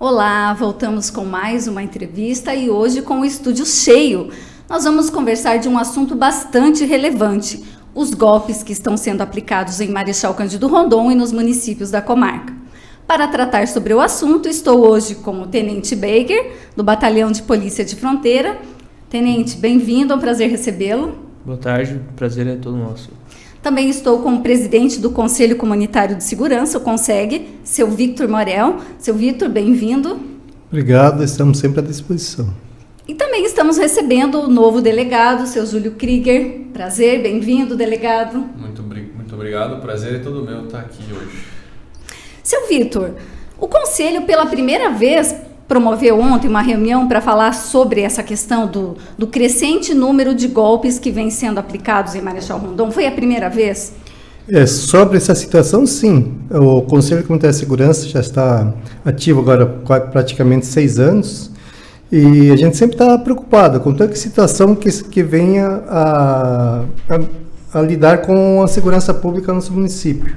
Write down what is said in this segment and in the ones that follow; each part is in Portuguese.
Olá, voltamos com mais uma entrevista e hoje com o estúdio cheio. Nós vamos conversar de um assunto bastante relevante, os golpes que estão sendo aplicados em Marechal Cândido Rondon e nos municípios da comarca. Para tratar sobre o assunto, estou hoje com o Tenente Baker, do Batalhão de Polícia de Fronteira. Tenente, bem-vindo, é um prazer recebê-lo. Boa tarde, o prazer é todo nosso. Também estou com o presidente do Conselho Comunitário de Segurança, o CONSEG, seu Victor Morel. Seu Victor, bem-vindo. Obrigado, estamos sempre à disposição. E também estamos recebendo o novo delegado, seu Júlio Krieger. Prazer, bem-vindo, delegado. Muito obrigado, o prazer é todo meu estar aqui hoje. Seu Victor, o Conselho pela primeira vez promoveu ontem uma reunião para falar sobre essa questão do crescente número de golpes que vem sendo aplicados em Marechal Rondon. Foi a primeira vez? Sobre essa situação, sim. O Conselho Comunitário de Segurança já está ativo agora há praticamente 6 anos e a gente sempre está preocupado com toda situação que venha a lidar com a segurança pública no nosso município.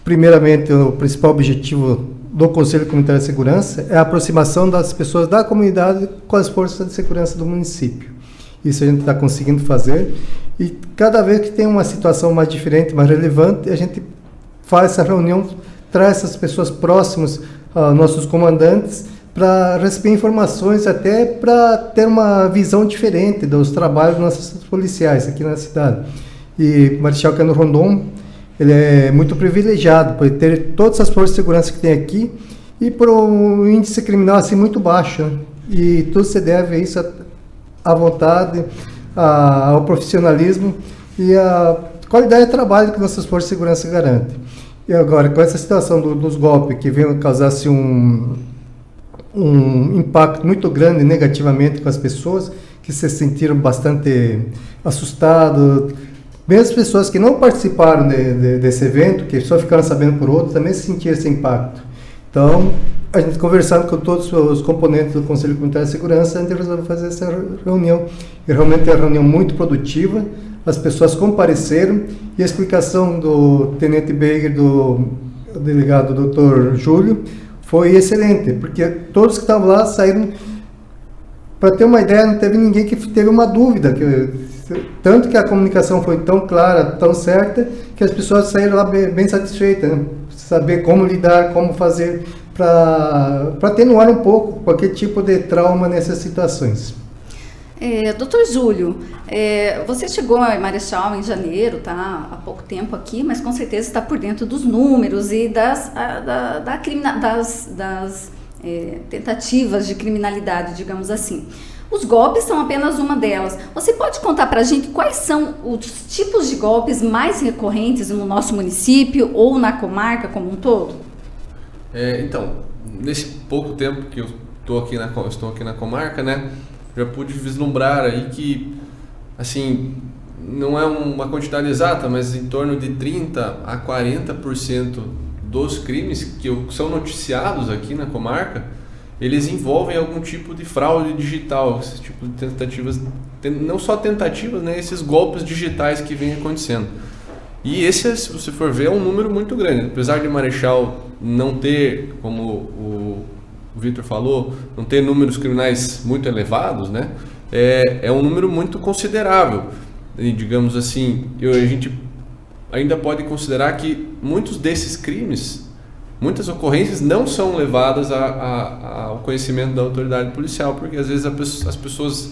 Primeiramente, o principal objetivo do Conselho Comunitário de Segurança é a aproximação das pessoas da comunidade com as forças de segurança do município. Isso a gente está conseguindo fazer e cada vez que tem uma situação mais diferente, mais relevante, a gente faz essa reunião, traz essas pessoas próximas aos nossos comandantes para receber informações, até para ter uma visão diferente dos trabalhos dos nossos policiais aqui na cidade. E Marechal Cândido Rondon, ele é muito privilegiado por ter todas as forças de segurança que tem aqui e por um índice criminal assim muito baixo, né? E tudo se deve a isso, à vontade, ao profissionalismo e à qualidade de trabalho que nossas forças de segurança garantem. E agora, com essa situação dos golpes que vem causar um impacto muito grande negativamente com as pessoas, que se sentiram bastante assustadas, mesmo as pessoas que não participaram desse evento, que só ficaram sabendo por outros, também sentiram esse impacto. Então, a gente conversando com todos os componentes do Conselho Comunitário de Segurança, a gente resolveu fazer essa reunião. E realmente é uma reunião muito produtiva, as pessoas compareceram e a explicação do Tenente Baker, do delegado Dr. Júlio, foi excelente, porque todos que estavam lá saíram, para ter uma ideia, não teve ninguém que teve uma dúvida, tanto que a comunicação foi tão clara, tão certa, que as pessoas saíram lá bem satisfeitas, né? Saber como lidar, como fazer para atenuar um pouco qualquer tipo de trauma nessas situações. Doutor Júlio, você chegou a Marechal em janeiro, tá? Há pouco tempo aqui, mas com certeza está por dentro dos números e das tentativas de criminalidade, digamos assim. Os golpes são apenas uma delas. Você pode contar para a gente quais são os tipos de golpes mais recorrentes no nosso município ou na comarca como um todo? Então, nesse pouco tempo que eu estou aqui na comarca, né, já pude vislumbrar aí que, assim, não é uma quantidade exata, mas em torno de 30% a 40% dos crimes que são noticiados aqui na comarca, eles envolvem algum tipo de fraude digital, esse tipo de tentativas, não só tentativas, né, esses golpes digitais que vêm acontecendo. E esse, se você for ver, é um número muito grande. Apesar de Marechal não ter, como o Victor falou, não ter números criminais muito elevados, né, é um número muito considerável. E, digamos assim, a gente ainda pode considerar que muitos desses crimes, muitas ocorrências não são levadas ao conhecimento da autoridade policial, porque às vezes as pessoas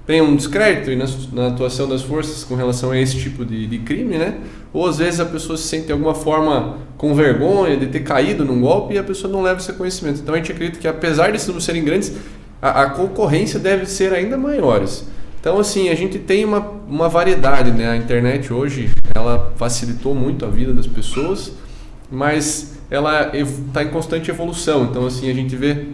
têm um descrédito na atuação das forças com relação a esse tipo de crime, né? Ou às vezes a pessoa se sente de alguma forma com vergonha de ter caído num golpe e a pessoa não leva esse conhecimento. Então a gente acredita que, apesar desses números serem grandes, a concorrência deve ser ainda maiores. Então, assim, a gente tem uma variedade, né? A internet hoje, ela facilitou muito a vida das pessoas, mas ela está em constante evolução. Então, assim, a gente vê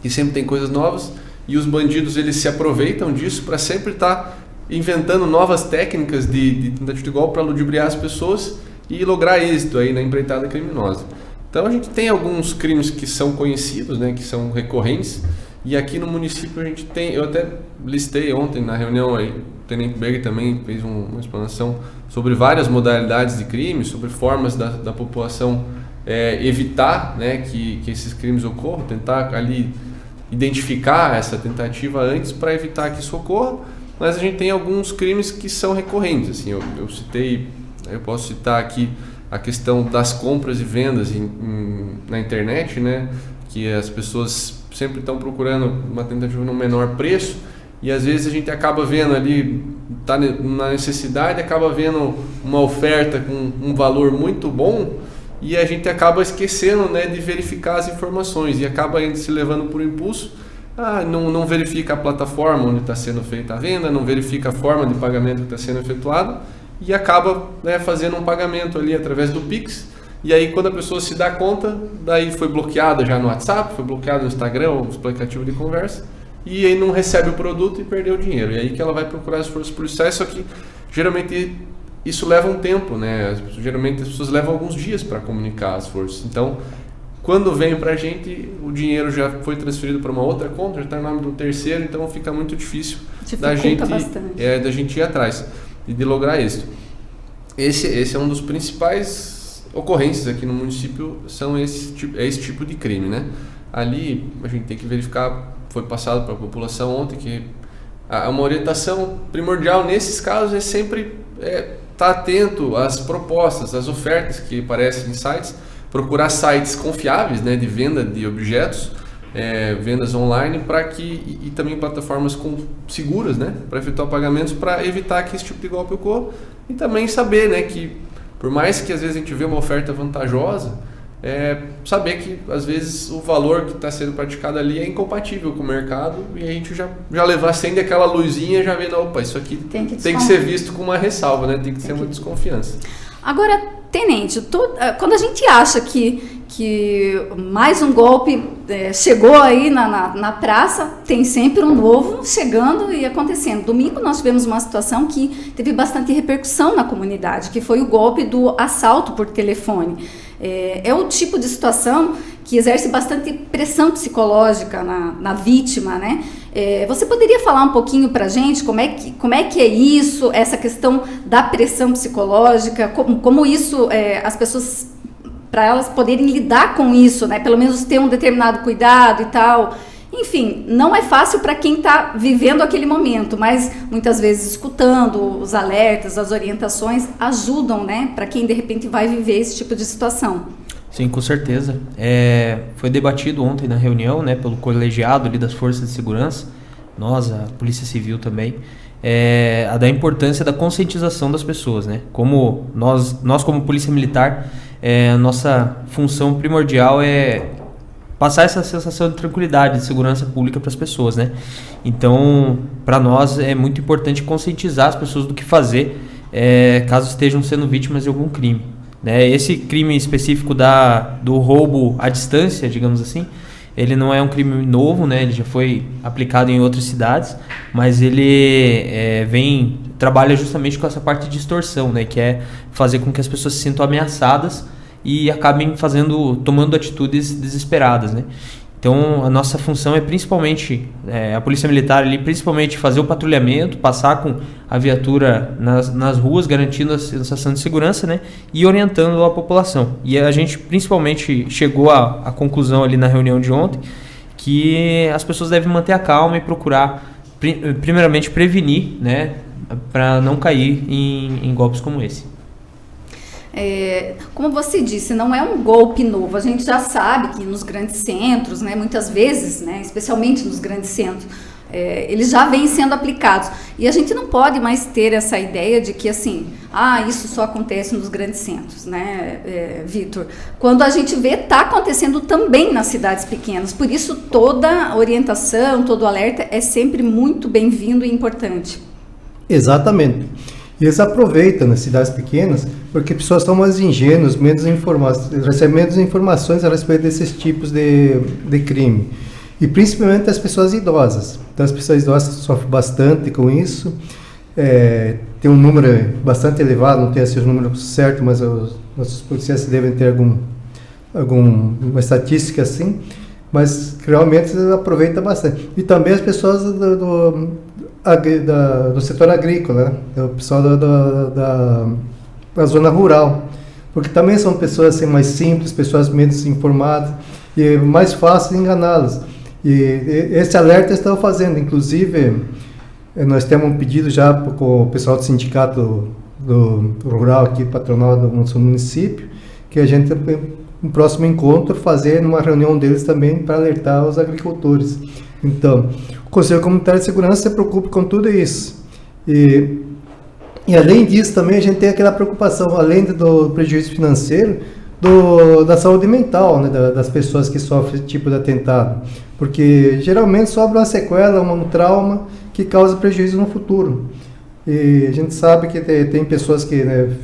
que sempre tem coisas novas e os bandidos, eles se aproveitam disso para sempre estar inventando novas técnicas de tentativa de golpe para ludibriar as pessoas e lograr êxito aí na empreitada criminosa. Então, a gente tem alguns crimes que são conhecidos, né, que são recorrentes, e aqui no município a gente tem, eu até listei ontem na reunião aí, o Tenente Berg também fez uma explanação sobre várias modalidades de crime, sobre formas da população evitar, né, que esses crimes ocorram, tentar ali identificar essa tentativa antes para evitar que isso ocorra, mas a gente tem alguns crimes que são recorrentes. Assim, eu posso citar aqui a questão das compras e vendas na internet, né, que as pessoas sempre estão procurando uma tentativa no menor preço, e às vezes a gente acaba vendo ali, está na necessidade, acaba vendo uma oferta com um valor muito bom, e a gente acaba esquecendo, né, de verificar as informações e acaba ainda se levando por impulso. Não verifica a plataforma onde está sendo feita a venda, não verifica a forma de pagamento que está sendo efetuado e acaba, né, fazendo um pagamento ali através do Pix. E aí quando a pessoa se dá conta, daí foi bloqueada já no WhatsApp, foi bloqueada no Instagram, ou no aplicativo de conversa, e aí não recebe o produto e perdeu o dinheiro. E aí que ela vai procurar as forças policiais, só que geralmente isso leva um tempo, né? Geralmente as pessoas levam alguns dias para comunicar às forças. Então, quando vem para a gente, o dinheiro já foi transferido para uma outra conta, já está no nome do terceiro, então fica muito difícil da gente ir atrás e de lograr êxito. Esse é um dos principais ocorrências aqui no município, são esse tipo de crime, né? Ali a gente tem que verificar, foi passado para a população ontem que uma orientação primordial nesses casos é sempre estar atento às propostas, às ofertas que aparecem em sites, procurar sites confiáveis, né, de venda de objetos, vendas online, e também plataformas seguras, né, para efetuar pagamentos, para evitar que esse tipo de golpe ocorra, e também saber, né, que por mais que às vezes a gente vê uma oferta vantajosa, saber que às vezes o valor que está sendo praticado ali é incompatível com o mercado, e a gente já acende aquela luzinha, já vê, opa, isso aqui tem que ser visto com uma ressalva, né? Tem que ser uma desconfiança. Agora, tenente, quando a gente acha que mais um golpe chegou aí na praça, tem sempre um novo chegando e acontecendo. Domingo nós tivemos uma situação que teve bastante repercussão na comunidade, que foi o golpe do assalto por telefone. É o tipo de situação que exerce bastante pressão psicológica na vítima, né? Você poderia falar um pouquinho para a gente como é que é isso, essa questão da pressão psicológica, como isso, as pessoas, para elas poderem lidar com isso, né? Pelo menos ter um determinado cuidado e tal. Enfim, não é fácil para quem está vivendo aquele momento, mas muitas vezes escutando os alertas, as orientações ajudam, né, para quem de repente vai viver esse tipo de situação. Sim, com certeza. Foi debatido ontem na reunião, né, pelo colegiado ali das forças de segurança, nós, a Polícia Civil também, da importância da conscientização das pessoas, né? Como nós como Polícia Militar, nossa função primordial é passar essa sensação de tranquilidade, de segurança pública para as pessoas, né? Então, para nós é muito importante conscientizar as pessoas do que fazer caso estejam sendo vítimas de algum crime, né? Esse crime específico do roubo à distância, digamos assim, ele não é um crime novo, né? Ele já foi aplicado em outras cidades, mas ele trabalha justamente com essa parte de extorsão, né? Que é fazer com que as pessoas se sintam ameaçadas e acabem tomando atitudes desesperadas, né? Então, a nossa função é principalmente, a Polícia Militar ali, principalmente fazer o patrulhamento, passar com a viatura nas ruas, garantindo a sensação de segurança, né? E orientando a população. E a gente principalmente chegou à conclusão ali na reunião de ontem que as pessoas devem manter a calma e procurar, primeiramente, prevenir, né? Para não cair em golpes como esse. Como você disse, não é um golpe novo. A gente já sabe que nos grandes centros, né, muitas vezes, né, especialmente nos grandes centros, eles já vêm sendo aplicados. E a gente não pode mais ter essa ideia de que, assim, isso só acontece nos grandes centros, né, Vitor? Quando a gente vê, está acontecendo também nas cidades pequenas. Por isso, toda orientação, todo alerta é sempre muito bem-vindo e importante. Exatamente. E eles aproveitam nas cidades pequenas porque pessoas são mais ingênuas, menos informadas, recebem menos informações a respeito desses tipos de crime. E principalmente as pessoas idosas. Então as pessoas idosas sofrem bastante com isso. Tem um número bastante elevado, não tem assim, o número certo, mas os nossos policiais devem ter alguma estatística assim. Mas realmente eles aproveitam bastante. E também as pessoas do setor agrícola, né? O pessoal da zona rural, porque também são pessoas assim, mais simples, pessoas menos informadas, e é mais fácil enganá-las. E esse alerta estão fazendo, inclusive nós temos um pedido já com o pessoal do sindicato do rural aqui, patronal do nosso município, que a gente, no próximo encontro, fazer uma reunião deles também para alertar os agricultores. Então, o Conselho Comunitário de Segurança se preocupa com tudo isso. E além disso, também a gente tem aquela preocupação, além do prejuízo financeiro, da saúde mental, né, das pessoas que sofrem esse tipo de atentado. Porque geralmente sobra uma sequela, um trauma que causa prejuízo no futuro. E a gente sabe que tem pessoas que, né,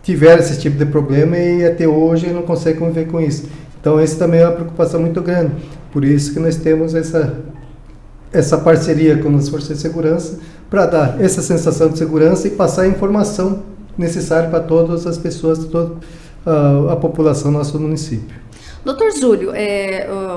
tiveram esse tipo de problema e até hoje não conseguem conviver com isso. Então, essa também é uma preocupação muito grande. Por isso que nós temos essa parceria com as forças de segurança para dar essa sensação de segurança e passar a informação necessária para todas as pessoas, toda a população do nosso município. Doutor Júlio,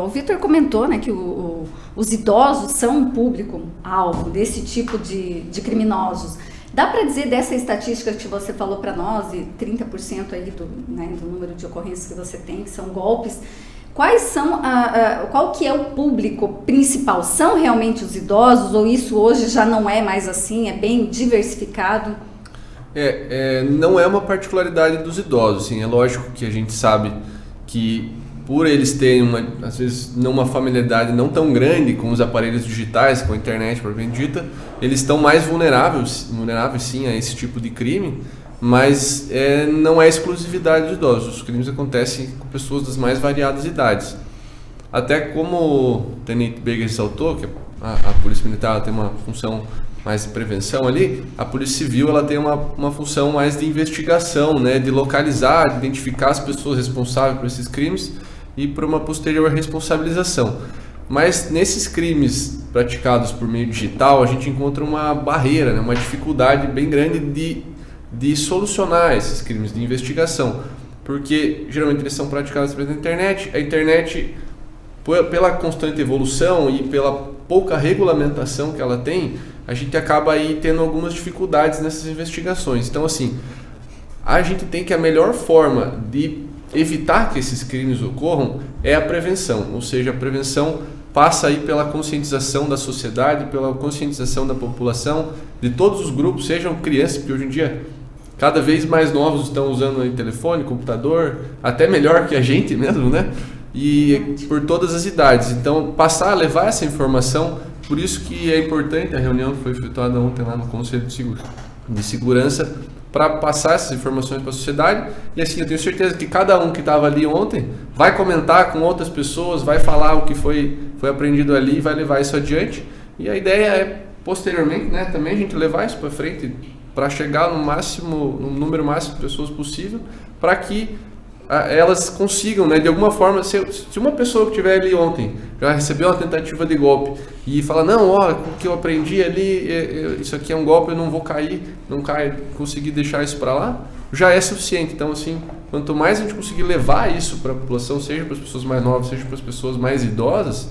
o Vitor comentou, né, que os idosos são um público-alvo desse tipo de criminosos. Dá para dizer dessa estatística que você falou para nós, de 30% aí do número de ocorrências que você tem, que são golpes, quais são qual que é o público principal? São realmente os idosos ou isso hoje já não é mais assim, é bem diversificado? Não é uma particularidade dos idosos, assim, é lógico que a gente sabe que por eles terem às vezes uma familiaridade não tão grande com os aparelhos digitais, com a internet propriamente dita, eles estão mais vulneráveis sim a esse tipo de crime, mas não é exclusividade dos idosos, os crimes acontecem com pessoas das mais variadas idades. Até como o Tenente Berger ressaltou, que a Polícia Militar tem uma função mais de prevenção ali, a Polícia Civil ela tem uma função mais de investigação, né, de localizar, de identificar as pessoas responsáveis por esses crimes e por uma posterior responsabilização. Mas nesses crimes praticados por meio digital, a gente encontra uma barreira, né, uma dificuldade bem grande de solucionar esses crimes de investigação, porque geralmente eles são praticados pela internet. A internet, pela constante evolução e pela pouca regulamentação que ela tem, a gente acaba aí tendo algumas dificuldades nessas investigações. Então, assim, a gente tem que a melhor forma de evitar que esses crimes ocorram é a prevenção, ou seja, a prevenção passa aí pela conscientização da sociedade, pela conscientização da população, de todos os grupos, sejam crianças, porque hoje em dia cada vez mais novos estão usando aí telefone, computador, até melhor que a gente mesmo, né? E por todas as idades. Então, passar a levar essa informação, por isso que é importante a reunião que foi efetuada ontem lá no Conselho de Segurança, para passar essas informações para a sociedade. E assim, eu tenho certeza que cada um que estava ali ontem vai comentar com outras pessoas, vai falar o que foi aprendido ali e vai levar isso adiante. E a ideia é, posteriormente, né, também a gente levar isso para frente, para chegar no número máximo de pessoas possível, para que elas consigam, né, de alguma forma, se uma pessoa que estiver ali ontem já recebeu uma tentativa de golpe e fala, não, ó, o que eu aprendi ali, isso aqui é um golpe, eu não vou cair, conseguir deixar isso para lá, já é suficiente. Então, assim, quanto mais a gente conseguir levar isso para a população, seja para as pessoas mais novas, seja para as pessoas mais idosas,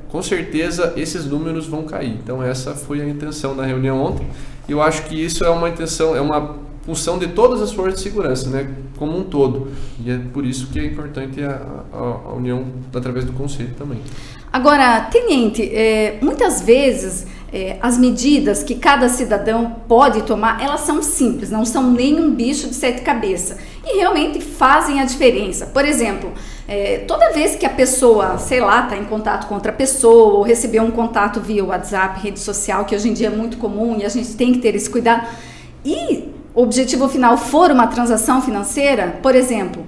com certeza esses números vão cair. Então, essa foi a intenção da reunião ontem, e eu acho que isso é uma intenção, é uma função de todas as forças de segurança, né, como um todo. E é por isso que é importante a união através do Conselho também. Agora, Tenente, muitas vezes as medidas que cada cidadão pode tomar, elas são simples, não são nem um bicho de 7 cabeças. E realmente fazem a diferença. Por exemplo, toda vez que a pessoa, sei lá, está em contato com outra pessoa, ou recebeu um contato via WhatsApp, rede social, que hoje em dia é muito comum e a gente tem que ter esse cuidado. E o objetivo final for uma transação financeira, por exemplo,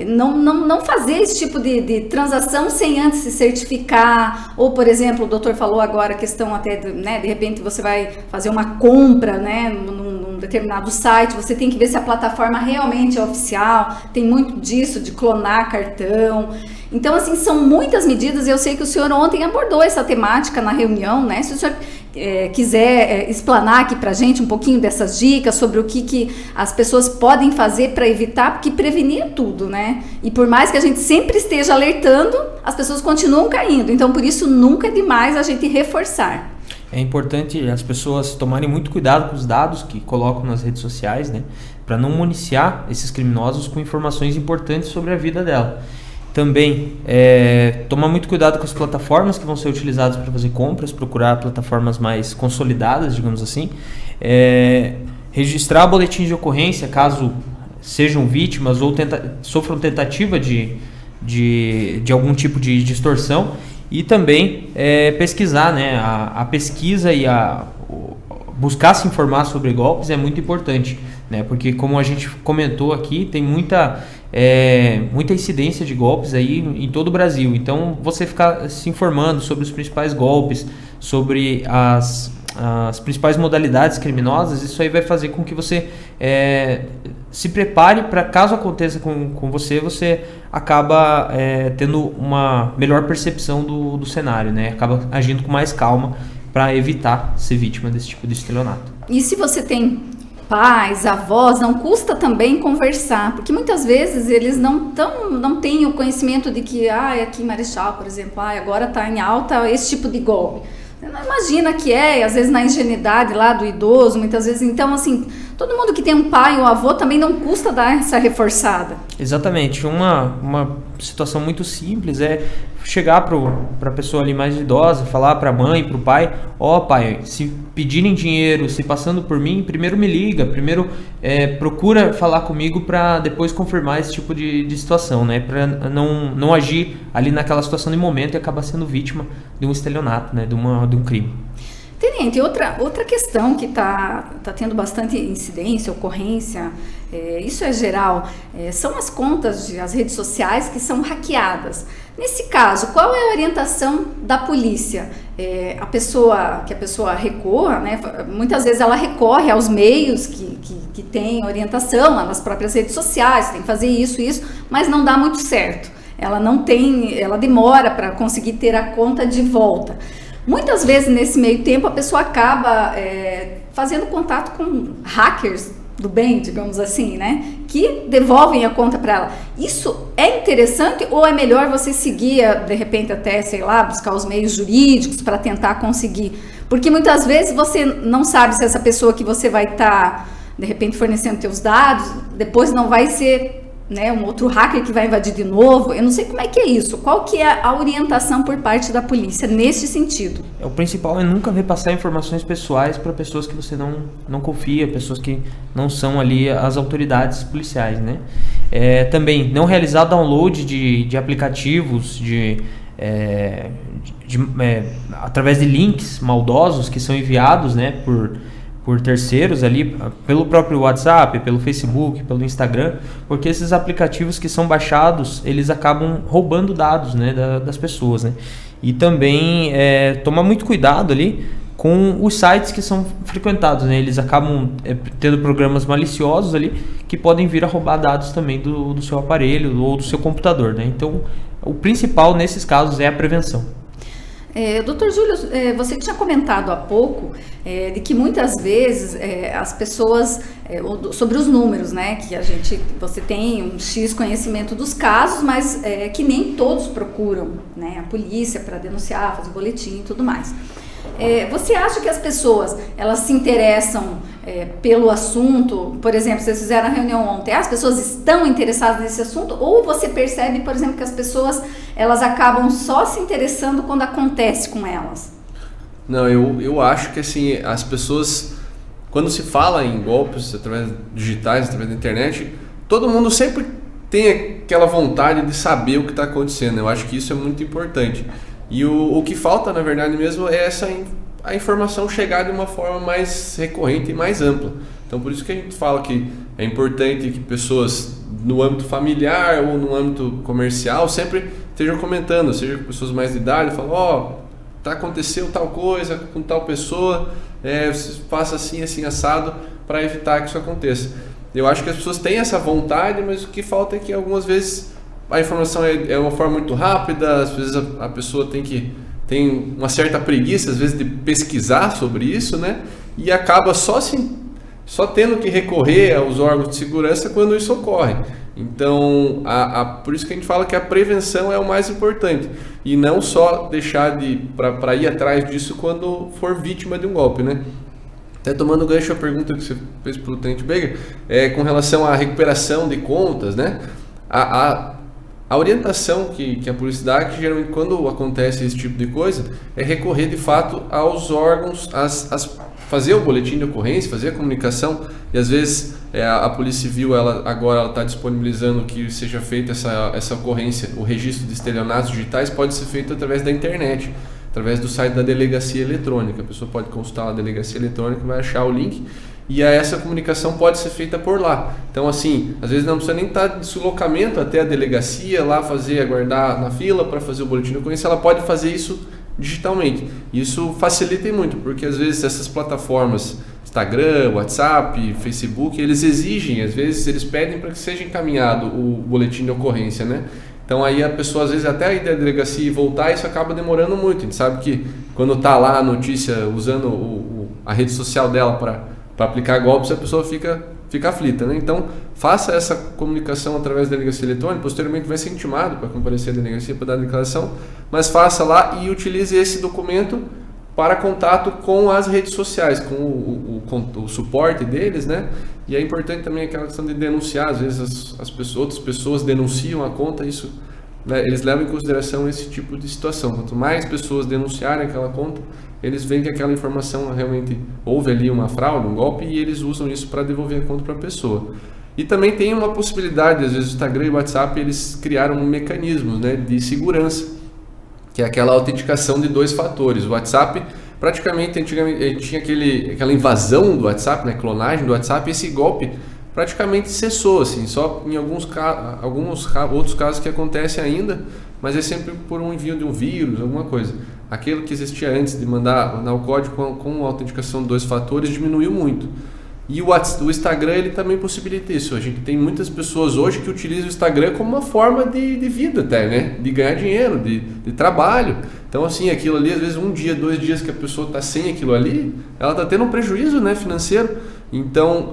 não fazer esse tipo de transação sem antes se certificar, ou, por exemplo, o doutor falou agora a questão até, de repente você vai fazer uma compra, né, num determinado site, você tem que ver se a plataforma realmente é oficial, tem muito disso de clonar cartão. Então, assim, são muitas medidas, e eu sei que o senhor ontem abordou essa temática na reunião, né? Se o senhor quiser explanar aqui pra gente um pouquinho dessas dicas sobre o que as pessoas podem fazer para evitar, porque prevenir é tudo, né? E por mais que a gente sempre esteja alertando, as pessoas continuam caindo. Então, por isso, nunca é demais a gente reforçar. É importante as pessoas tomarem muito cuidado com os dados que colocam nas redes sociais, né? para não municiar esses criminosos com informações importantes sobre a vida dela. Também tomar muito cuidado com as plataformas que vão ser utilizadas para fazer compras, procurar plataformas mais consolidadas, digamos assim. Registrar boletim de ocorrência caso sejam vítimas ou sofram tentativa de algum tipo de extorsão. E também pesquisar, né? A pesquisa e buscar se informar sobre golpes é muito importante, né? Porque, como a gente comentou aqui, tem muita incidência de golpes aí em todo o Brasil. Então, você ficar se informando sobre os principais golpes, sobre as principais modalidades criminosas, isso aí vai fazer com que você se prepare para, caso aconteça com você acaba tendo uma melhor percepção do cenário, né? Acaba agindo com mais calma para evitar ser vítima desse tipo de estelionato. E se você tem pais, avós, não custa também conversar, porque muitas vezes eles não têm o conhecimento de que aqui em Marechal, por exemplo, agora está em alta esse tipo de golpe. Você não imagina que às vezes na ingenuidade lá do idoso, muitas vezes. Então, assim, todo mundo que tem um pai ou avô também não custa dar essa reforçada. Exatamente. Uma situação muito simples é chegar para a pessoa ali mais idosa, falar para a mãe, para o pai: pai, se pedirem dinheiro, se passando por mim, primeiro me liga, primeiro procura falar comigo para depois confirmar esse tipo de situação, né? Para não agir ali naquela situação de momento e acabar sendo vítima de um estelionato, né? De um crime. Tenente, outra questão que está tendo bastante incidência, ocorrência, isso é geral, são as contas, as redes sociais que são hackeadas. Nesse caso, qual é a orientação da polícia? Que a pessoa recorra, né? Muitas vezes ela recorre aos meios que têm orientação lá nas próprias redes sociais, tem que fazer isso, mas não dá muito certo. Ela demora para conseguir ter a conta de volta. Muitas vezes, nesse meio tempo, a pessoa acaba fazendo contato com hackers do bem, digamos assim, né? Que devolvem a conta para ela. Isso é interessante ou é melhor você seguir, de repente, até, buscar os meios jurídicos para tentar conseguir? Porque muitas vezes você não sabe se essa pessoa que você vai estar, de repente, fornecendo seus dados, depois não vai ser, né, um outro hacker que vai invadir de novo. Eu não sei como é que é isso. Qual que é a orientação por parte da polícia nesse sentido? O principal é nunca repassar informações pessoais para pessoas que você não confia, pessoas que não são ali as autoridades policiais, né? Também não realizar download de aplicativos através de links maldosos que são enviados, né, por terceiros ali, pelo próprio WhatsApp, pelo Facebook, pelo Instagram, porque esses aplicativos que são baixados, eles acabam roubando dados, né, das pessoas, né? E também tomar muito cuidado ali com os sites que são frequentados, né? Eles acabam tendo programas maliciosos ali que podem vir a roubar dados também do seu aparelho ou do seu computador, né? Então, o principal nesses casos é a prevenção. Dr. Júlio, você tinha comentado há pouco de que muitas vezes as pessoas, sobre os números, né, que você tem um X conhecimento dos casos, mas que nem todos procuram, né, a polícia para denunciar, fazer boletim e tudo mais. Você acha que as pessoas, elas se interessam pelo assunto? Por exemplo, vocês fizeram a reunião ontem, as pessoas estão interessadas nesse assunto? Ou você percebe, por exemplo, que as pessoas, elas acabam só se interessando quando acontece com elas? Não, eu acho que assim, as pessoas, quando se fala em golpes através digitais, através da internet, todo mundo sempre tem aquela vontade de saber o que está acontecendo. Eu acho que isso é muito importante. E o que falta, na verdade mesmo, é a informação chegar de uma forma mais recorrente e mais ampla. Então, por isso que a gente fala que é importante que pessoas no âmbito familiar ou no âmbito comercial sempre estejam comentando, seja com pessoas mais de idade, falam, aconteceu tal coisa com tal pessoa, você faça assim, assim, assado, para evitar que isso aconteça. Eu acho que as pessoas têm essa vontade, mas o que falta é que algumas vezes a informação é uma forma muito rápida, às vezes a pessoa tem uma certa preguiça, às vezes, de pesquisar sobre isso, né? E acaba só tendo que recorrer aos órgãos de segurança quando isso ocorre. Então, por isso que a gente fala que a prevenção é o mais importante. E não só deixar para ir atrás disso quando for vítima de um golpe, né? Até tomando gancho a pergunta que você fez para o Tenente Beger, com relação à recuperação de contas, né? A orientação que a polícia dá, que geralmente quando acontece esse tipo de coisa, é recorrer de fato aos órgãos, fazer o boletim de ocorrência, fazer a comunicação, e às vezes a Polícia Civil agora está disponibilizando que seja feita essa ocorrência, o registro de estelionatos digitais pode ser feito através da internet, através do site da delegacia eletrônica. A pessoa pode consultar a delegacia eletrônica, vai achar o link, e essa comunicação pode ser feita por lá. Então, assim, às vezes não precisa nem estar de deslocamento até a delegacia, lá aguardar na fila para fazer o boletim de ocorrência, ela pode fazer isso digitalmente. Isso facilita muito, porque às vezes essas plataformas, Instagram, WhatsApp, Facebook, eles exigem, às vezes eles pedem para que seja encaminhado o boletim de ocorrência, né? Então aí a pessoa às vezes até ir da delegacia e voltar, isso acaba demorando muito. A gente sabe que quando está lá a notícia usando a rede social dela para aplicar golpes, a pessoa fica aflita, né? Então faça essa comunicação através da delegacia eletrônica, posteriormente vai ser intimado para comparecer à delegacia para dar a declaração, mas faça lá e utilize esse documento para contato com as redes sociais, com o suporte deles, né? E é importante também aquela questão de denunciar, às vezes outras pessoas denunciam a conta, isso, né, eles levam em consideração esse tipo de situação. Quanto mais pessoas denunciarem aquela conta, eles veem que aquela informação realmente houve ali uma fraude, um golpe, e eles usam isso para devolver a conta para a pessoa. E também tem uma possibilidade, às vezes o Instagram e o WhatsApp, eles criaram mecanismos, né, de segurança, que é aquela autenticação de 2 fatores. O WhatsApp, praticamente, antigamente tinha aquela invasão do WhatsApp, né, clonagem do WhatsApp, e esse golpe praticamente cessou, assim, só em alguns outros casos que acontecem ainda, mas é sempre por um envio de um vírus, alguma coisa. Aquilo que existia antes de mandar o código com a autenticação de 2 fatores diminuiu muito. E o Instagram, ele também possibilita isso. A gente tem muitas pessoas hoje que utilizam o Instagram como uma forma de vida até, né? De ganhar dinheiro, de trabalho. Então, assim, aquilo ali, às vezes 1 dia, 2 dias que a pessoa está sem aquilo ali, ela está tendo um prejuízo, né, financeiro. Então,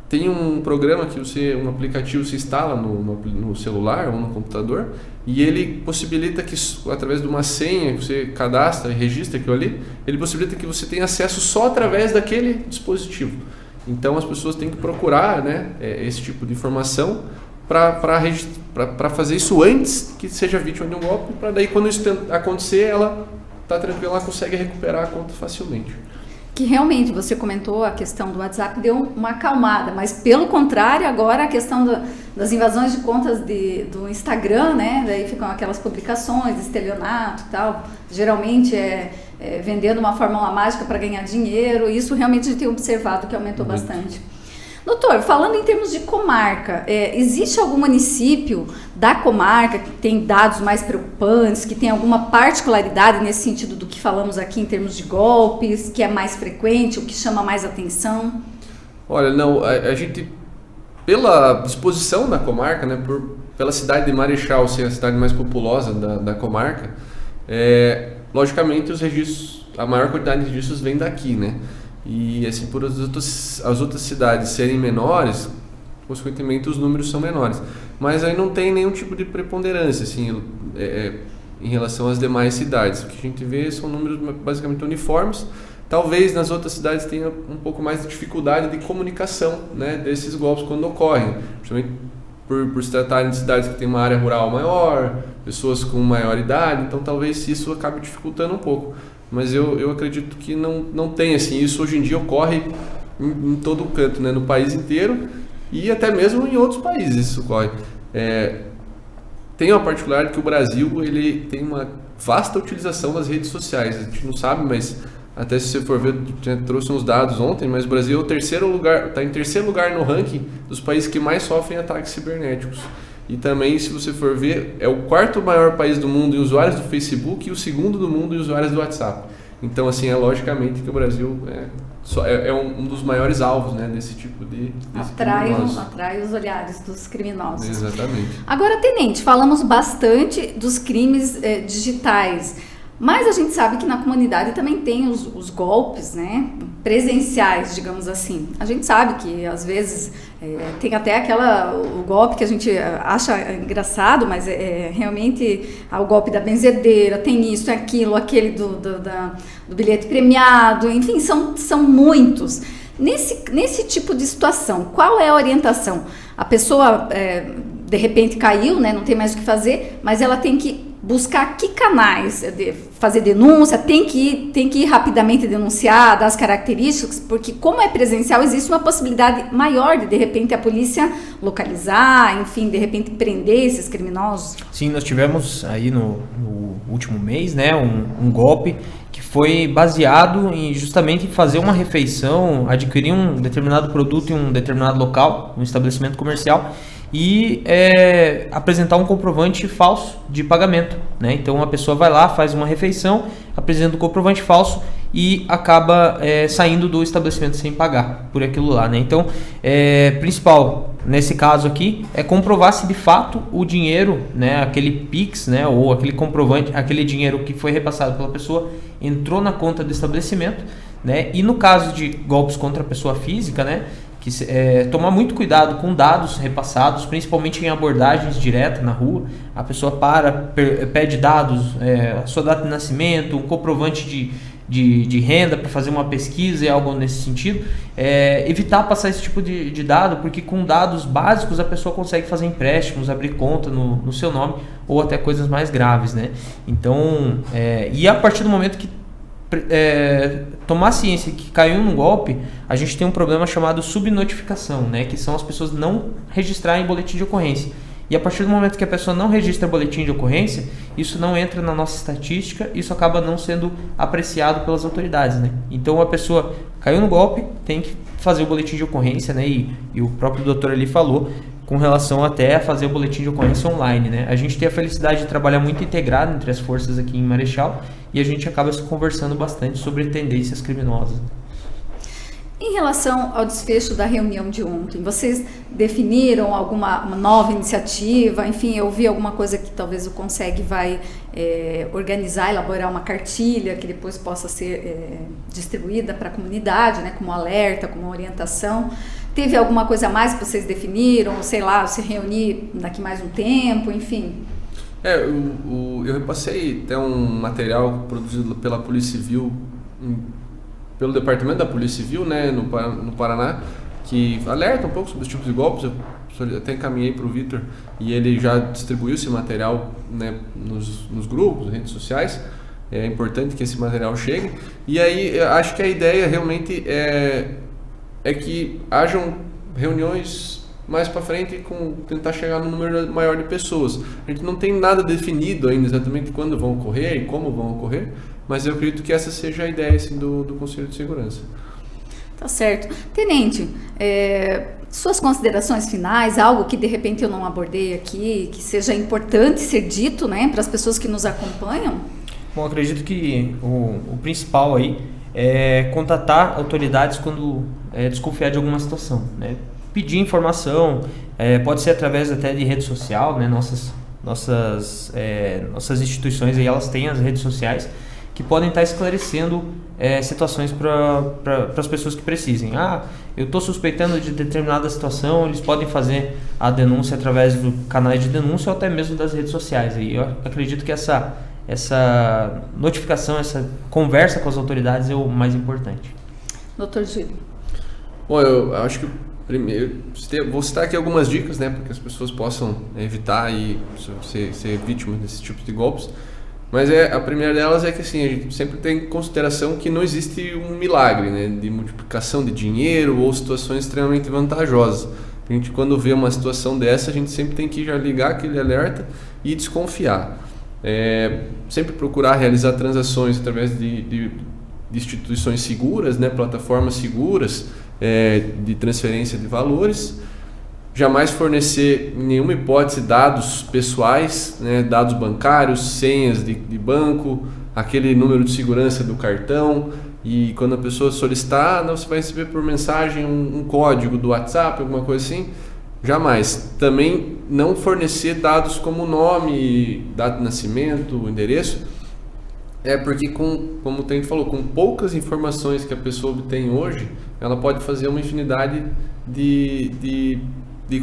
tem um programa um aplicativo se instala no celular ou no computador, e ele possibilita que, através de uma senha que você cadastra e registra aquilo ali, ele possibilita que você tenha acesso só através daquele dispositivo. Então as pessoas têm que procurar, né, esse tipo de informação para fazer isso antes que seja vítima de um golpe, para daí quando isso acontecer, ela está tranquila, ela consegue recuperar a conta facilmente. Que realmente você comentou a questão do WhatsApp deu uma acalmada, mas pelo contrário, agora a questão das invasões de contas do Instagram, né? Daí ficam aquelas publicações de estelionato e tal, geralmente vendendo uma fórmula mágica para ganhar dinheiro, e isso realmente a gente tem observado que aumentou bastante. Doutor, falando em termos de comarca, existe algum município da comarca que tem dados mais preocupantes, que tem alguma particularidade nesse sentido do que falamos aqui em termos de golpes, que é mais frequente, o que chama mais atenção? Olha, não, a gente, pela disposição da comarca, né, pela cidade de Marechal ser a cidade mais populosa da comarca, logicamente os registros, a maior quantidade de registros vem daqui, né? E assim, por as outras cidades serem menores, consequentemente os números são menores. Mas aí não tem nenhum tipo de preponderância assim, em relação às demais cidades. O que a gente vê são números basicamente uniformes. Talvez nas outras cidades tenha um pouco mais de dificuldade de comunicação, né, desses golpes quando ocorrem. Principalmente por se tratarem de cidades que têm uma área rural maior, pessoas com maior idade, então talvez isso acabe dificultando um pouco. Mas eu acredito que não tem assim, isso hoje em dia ocorre em todo o canto, né, no país inteiro e até mesmo em outros países isso ocorre. Tem uma particularidade que o Brasil ele tem uma vasta utilização das redes sociais, a gente não sabe, mas até se você for ver, trouxe uns dados ontem, mas o Brasil está em terceiro lugar no ranking dos países que mais sofrem ataques cibernéticos. E também, se você for ver, é o 4º maior país do mundo em usuários do Facebook e o 2º do mundo em usuários do WhatsApp. Então, assim, logicamente que o Brasil é um dos maiores alvos, né, desse tipo de atrai os olhares dos criminosos. Exatamente. Agora, Tenente, falamos bastante dos crimes digitais, mas a gente sabe que na comunidade também tem os golpes, né, presenciais, digamos assim. A gente sabe que, às vezes, Tem até o golpe que a gente acha engraçado, mas realmente o golpe da benzedeira, tem isso, aquilo, aquele do bilhete premiado, enfim, são muitos. Nesse tipo de situação, qual é a orientação? A pessoa, de repente, caiu, né, não tem mais o que fazer, mas ela tem que buscar que canais, fazer denúncia, tem que ir rapidamente denunciar, dar as características, porque como é presencial, existe uma possibilidade maior de repente, a polícia localizar, enfim, de repente, prender esses criminosos. Sim, nós tivemos aí no último mês, né, um golpe que foi baseado justamente em fazer uma refeição, adquirir um determinado produto em um determinado local, um estabelecimento comercial, e apresentar um comprovante falso de pagamento, né? Então a pessoa vai lá, faz uma refeição, apresenta um comprovante falso e acaba saindo do estabelecimento sem pagar por aquilo lá, né? Então, principal nesse caso aqui é comprovar se de fato o dinheiro, né, aquele Pix, né, ou aquele comprovante, aquele dinheiro que foi repassado pela pessoa entrou na conta do estabelecimento, né? E no caso de golpes contra a pessoa física, né, que tomar muito cuidado com dados repassados, principalmente em abordagens diretas na rua. A pessoa pede dados, a sua data de nascimento, um comprovante de renda para fazer uma pesquisa e algo nesse sentido. Evitar passar esse tipo de dado, porque com dados básicos a pessoa consegue fazer empréstimos, abrir conta no seu nome ou até coisas mais graves, né? Então, e a partir do momento que tomar ciência que caiu num golpe, a gente tem um problema chamado subnotificação, né? Que são as pessoas não registrarem boletim de ocorrência. E a partir do momento que a pessoa não registra boletim de ocorrência, isso não entra na nossa estatística, isso acaba não sendo apreciado pelas autoridades, né? Então a pessoa caiu no golpe, tem que fazer o boletim de ocorrência, né? E o próprio doutor ali falou com relação até a fazer o boletim de ocorrência online, né? A gente tem a felicidade de trabalhar muito integrado entre as forças aqui em Marechal e a gente acaba se conversando bastante sobre tendências criminosas. Em relação ao desfecho da reunião de ontem, vocês definiram uma nova iniciativa? Enfim, eu vi alguma coisa que talvez o CONSEG vai organizar, elaborar uma cartilha que depois possa ser distribuída para a comunidade, né, como alerta, como orientação. Teve alguma coisa a mais que vocês definiram? Sei lá, se reunir daqui mais um tempo, enfim? Eu repassei até um material produzido pela Polícia Civil, pelo Departamento da Polícia Civil, né, no Paraná, que alerta um pouco sobre os tipos de golpes. Eu até encaminhei para o Vitor e ele já distribuiu esse material, né, nos grupos, nas redes sociais. É importante que esse material chegue. E aí, acho que a ideia realmente é que hajam reuniões mais para frente com tentar chegar no número maior de pessoas. A gente não tem nada definido ainda exatamente quando vão ocorrer e como vão ocorrer, mas eu acredito que essa seja a ideia assim, do Conselho de Segurança. Tá certo. Tenente, suas considerações finais, algo que de repente eu não abordei aqui, que seja importante ser dito, né, para as pessoas que nos acompanham? Bom, acredito que o principal aí é contatar autoridades quando desconfiar de alguma situação, né? Pedir informação, pode ser através até de rede social, né? Nossas instituições aí, elas têm as redes sociais que podem estar esclarecendo situações para as pessoas que precisem. Eu estou suspeitando de determinada situação, eles podem fazer a denúncia através do canal de denúncia ou até mesmo das redes sociais. E eu acredito que essa notificação, essa conversa com as autoridades é o mais importante. Doutor Júlio. Bom, eu acho que primeiro vou citar aqui algumas dicas, né, para que as pessoas possam evitar e ser vítimas desse tipo de golpes. Mas a primeira delas é que assim, a gente sempre tem em consideração que não existe um milagre, né, de multiplicação de dinheiro ou situações extremamente vantajosas. A gente, quando vê uma situação dessa, a gente sempre tem que já ligar aquele alerta e desconfiar. Sempre procurar realizar transações através de instituições seguras, né, plataformas seguras de transferência de valores. Jamais fornecer, em nenhuma hipótese, dados pessoais, né, dados bancários, senhas de banco, aquele número de segurança do cartão. E quando a pessoa solicitar, você vai receber por mensagem um código do WhatsApp, alguma coisa assim. Jamais. Também não fornecer dados como nome, data de nascimento, endereço, É porque, como o Tenente falou, com poucas informações que a pessoa obtém hoje, ela pode fazer uma infinidade de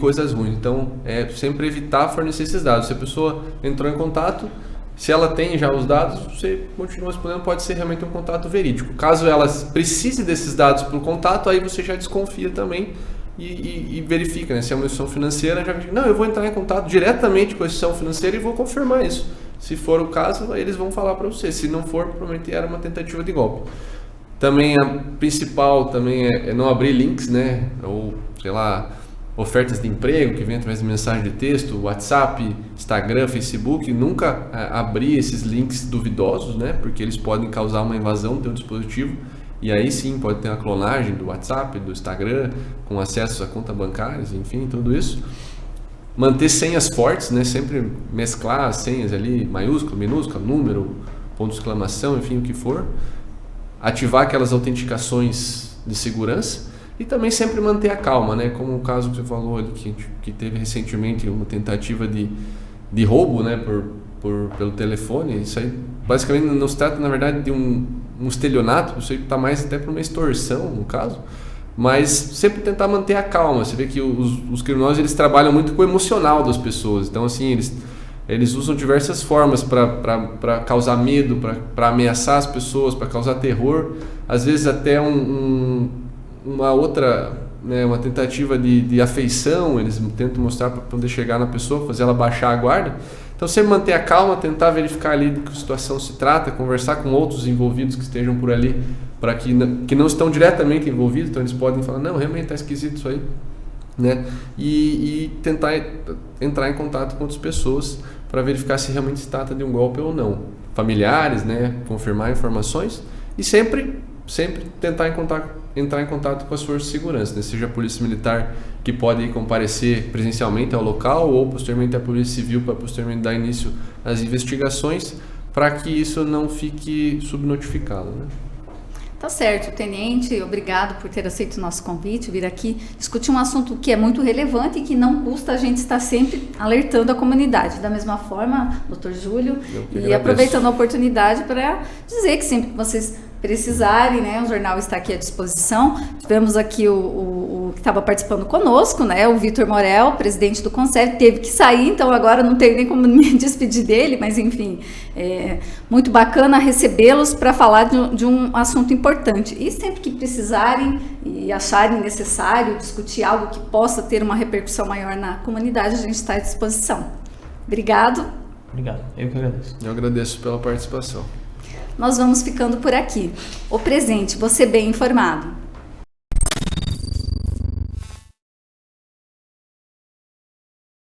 coisas ruins. Então, é sempre evitar fornecer esses dados. Se a pessoa entrou em contato, se ela tem já os dados, você continua respondendo, pode ser realmente um contato verídico. Caso ela precise desses dados para o contato, aí você já desconfia também e verifica, né? Se é uma instituição financeira, já não, eu vou entrar em contato diretamente com a instituição financeira e vou confirmar isso. Se for o caso, eles vão falar para você. Se não for, provavelmente era uma tentativa de golpe. Também a principal também é não abrir links, né? Ou, sei lá, ofertas de emprego que vem através de mensagem de texto, WhatsApp, Instagram, Facebook. Nunca abrir esses links duvidosos, né? Porque eles podem causar uma invasão do teu dispositivo. E aí sim, pode ter uma clonagem do WhatsApp, do Instagram, com acesso a contas bancárias, enfim, tudo isso. Manter senhas fortes, né? Sempre mesclar as senhas ali, maiúscula, minúscula, número, ponto de exclamação, enfim, o que for. Ativar aquelas autenticações de segurança e também sempre manter a calma, né? Como o caso que você falou ali, que teve recentemente uma tentativa de roubo, né? Pelo telefone. Isso aí basicamente não se trata, na verdade, de um estelionato, isso aí está mais até para uma extorsão, no caso. Mas sempre tentar manter a calma. Você vê que os criminosos, eles trabalham muito com o emocional das pessoas. Então, assim, eles usam diversas formas para causar medo, para ameaçar as pessoas, para causar terror. Às vezes até uma outra, né, uma tentativa de afeição. Eles tentam mostrar para poder chegar na pessoa, fazer ela baixar a guarda. Então, sempre manter a calma, tentar verificar ali de que situação se trata, conversar com outros envolvidos que estejam por ali, para que não estão diretamente envolvidos, então eles podem falar, não, realmente está esquisito isso aí, né? E tentar entrar em contato com outras pessoas para verificar se realmente se trata de um golpe ou não. Familiares, né? Confirmar informações e sempre tentar entrar em contato com as forças de segurança, né? Seja a Polícia Militar, que pode ir comparecer presencialmente ao local, ou posteriormente a Polícia Civil para posteriormente dar início às investigações, para que isso não fique subnotificado, né? Tá certo, tenente, obrigado por ter aceito o nosso convite, vir aqui discutir um assunto que é muito relevante e que não custa a gente estar sempre alertando a comunidade. Da mesma forma, doutor Júlio, e aproveitando a oportunidade para dizer que sempre que vocês precisarem, né, o jornal está aqui à disposição. Tivemos aqui o que estava participando conosco, né, o Vitor Morel, presidente do Conselho, teve que sair, então agora não tenho nem como me despedir dele, mas enfim, muito bacana recebê-los para falar de um assunto importante. E sempre que precisarem e acharem necessário discutir algo que possa ter uma repercussão maior na comunidade, a gente está à disposição. Obrigado. Obrigado, eu que agradeço. Eu agradeço pela participação. Nós vamos ficando por aqui. O presente, você bem informado.